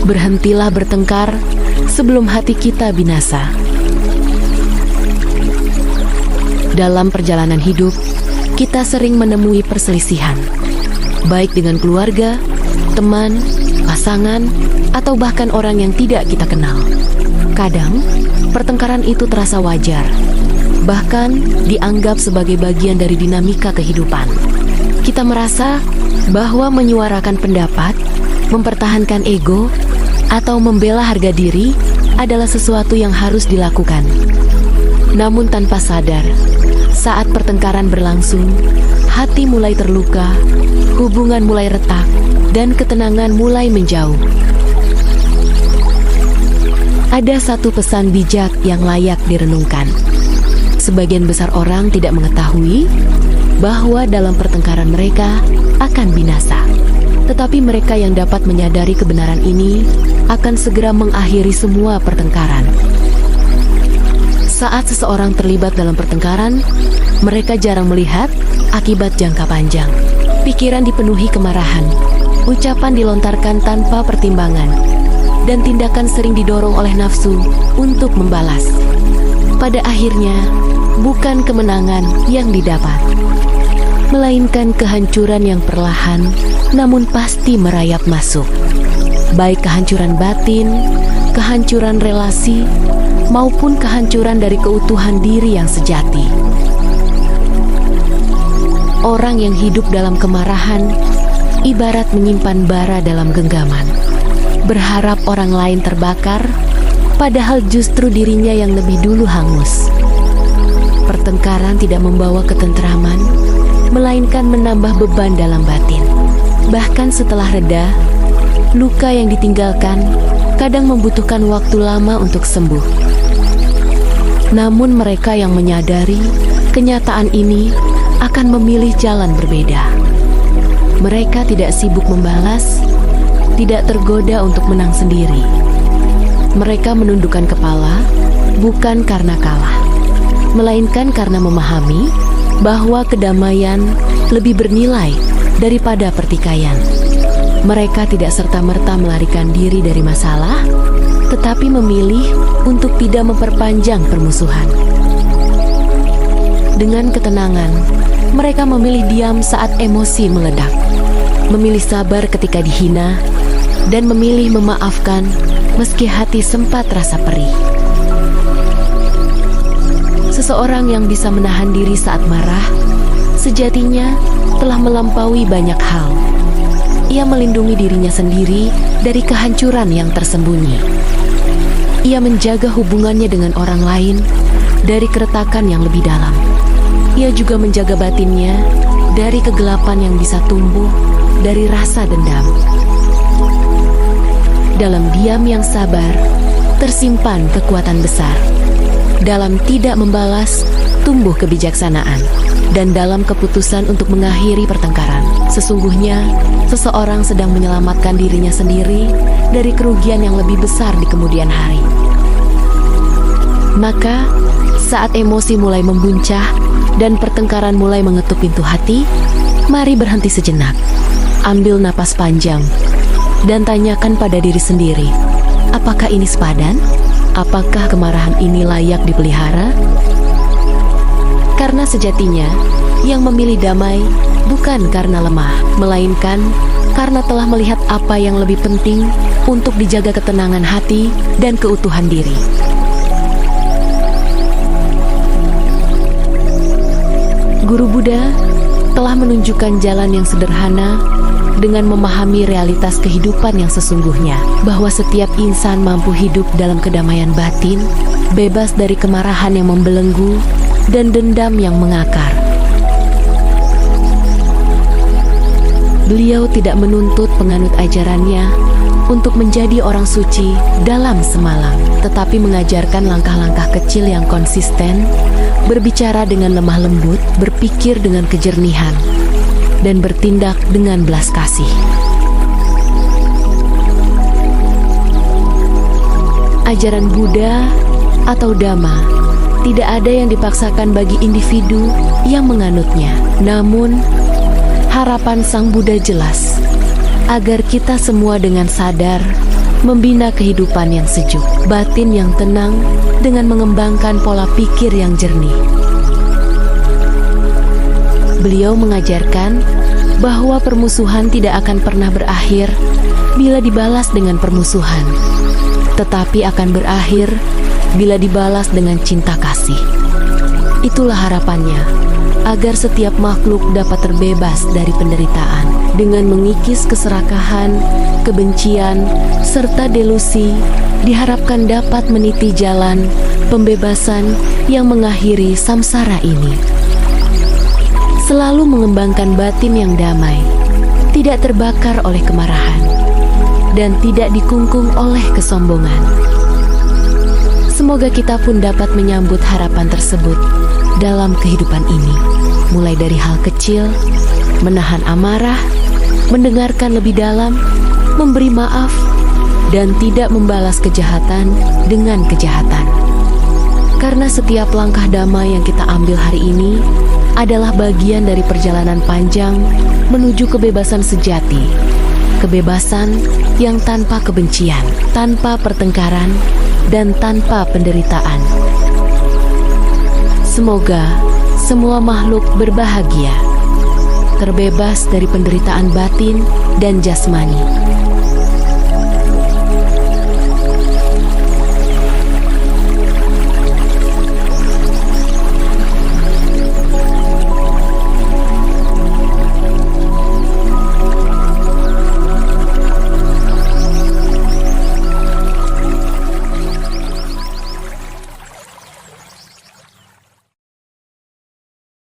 Berhentilah bertengkar sebelum hati kita binasa. Dalam perjalanan hidup, kita sering menemui perselisihan, baik dengan keluarga, teman, pasangan, atau bahkan orang yang tidak kita kenal. Kadang, pertengkaran itu terasa wajar, bahkan dianggap sebagai bagian dari dinamika kehidupan. Kita merasa bahwa menyuarakan pendapat, mempertahankan ego, atau membela harga diri adalah sesuatu yang harus dilakukan. Namun tanpa sadar, saat pertengkaran berlangsung, hati mulai terluka, hubungan mulai retak, dan ketenangan mulai menjauh. Ada satu pesan bijak yang layak direnungkan. Sebagian besar orang tidak mengetahui bahwa dalam pertengkaran mereka akan binasa. Tetapi mereka yang dapat menyadari kebenaran ini akan segera mengakhiri semua pertengkaran. Saat seseorang terlibat dalam pertengkaran, mereka jarang melihat akibat jangka panjang. Pikiran dipenuhi kemarahan, ucapan dilontarkan tanpa pertimbangan, dan tindakan sering didorong oleh nafsu untuk membalas. Pada akhirnya, bukan kemenangan yang didapat, melainkan kehancuran yang perlahan namun pasti merayap masuk. Baik kehancuran batin, kehancuran relasi, maupun kehancuran dari keutuhan diri yang sejati. Orang yang hidup dalam kemarahan ibarat menyimpan bara dalam genggaman, berharap orang lain terbakar, padahal justru dirinya yang lebih dulu hangus. Pertengkaran tidak membawa ketentraman, melainkan menambah beban dalam batin. Bahkan setelah reda, luka yang ditinggalkan kadang membutuhkan waktu lama untuk sembuh. Namun mereka yang menyadari kenyataan ini akan memilih jalan berbeda. Mereka tidak sibuk membalas, tidak tergoda untuk menang sendiri. Mereka menundukkan kepala bukan karena kalah, melainkan karena memahami bahwa kedamaian lebih bernilai daripada pertikaian. Mereka tidak serta-merta melarikan diri dari masalah, tetapi memilih untuk tidak memperpanjang permusuhan. Dengan ketenangan, mereka memilih diam saat emosi meledak, memilih sabar ketika dihina, dan memilih memaafkan meski hati sempat rasa perih. Seseorang yang bisa menahan diri saat marah, sejatinya telah melampaui banyak hal. Ia melindungi dirinya sendiri dari kehancuran yang tersembunyi. Ia menjaga hubungannya dengan orang lain dari keretakan yang lebih dalam. Ia juga menjaga batinnya dari kegelapan yang bisa tumbuh dari rasa dendam. Dalam diam yang sabar, tersimpan kekuatan besar. Dalam tidak membalas, tumbuh kebijaksanaan. Dan dalam keputusan untuk mengakhiri pertengkaran, sesungguhnya seseorang sedang menyelamatkan dirinya sendiri dari kerugian yang lebih besar di kemudian hari. Maka, saat emosi mulai membuncah dan pertengkaran mulai mengetuk pintu hati, mari berhenti sejenak, ambil napas panjang, dan tanyakan pada diri sendiri, apakah ini sepadan? Apakah kemarahan ini layak dipelihara? Karena sejatinya, yang memilih damai bukan karena lemah, melainkan karena telah melihat apa yang lebih penting untuk dijaga ketenangan hati dan keutuhan diri. Guru Buddha telah menunjukkan jalan yang sederhana dengan memahami realitas kehidupan yang sesungguhnya, bahwa setiap insan mampu hidup dalam kedamaian batin, bebas dari kemarahan yang membelenggu dan dendam yang mengakar. Beliau tidak menuntut penganut ajarannya untuk menjadi orang suci dalam semalam, tetapi mengajarkan langkah-langkah kecil yang konsisten, berbicara dengan lemah lembut, berpikir dengan kejernihan, dan bertindak dengan belas kasih. Ajaran Buddha atau Dhamma tidak ada yang dipaksakan bagi individu yang menganutnya. Namun, harapan Sang Buddha jelas, agar kita semua dengan sadar membina kehidupan yang sejuk, batin yang tenang, dengan mengembangkan pola pikir yang jernih. Beliau mengajarkan bahwa permusuhan tidak akan pernah berakhir bila dibalas dengan permusuhan, tetapi akan berakhir bila dibalas dengan cinta kasih. Itulah harapannya, agar setiap makhluk dapat terbebas dari penderitaan dengan mengikis keserakahan, kebencian, serta delusi. Diharapkan dapat meniti jalan pembebasan yang mengakhiri samsara ini. Selalu mengembangkan batin yang damai, tidak terbakar oleh kemarahan, dan tidak dikungkung oleh kesombongan. Semoga kita pun dapat menyambut harapan tersebut dalam kehidupan ini, mulai dari hal kecil, menahan amarah, mendengarkan lebih dalam, memberi maaf, dan tidak membalas kejahatan dengan kejahatan. Karena setiap langkah damai yang kita ambil hari ini adalah bagian dari perjalanan panjang menuju kebebasan sejati. Kebebasan yang tanpa kebencian, tanpa pertengkaran, dan tanpa penderitaan. Semoga semua makhluk berbahagia, terbebas dari penderitaan batin dan jasmani,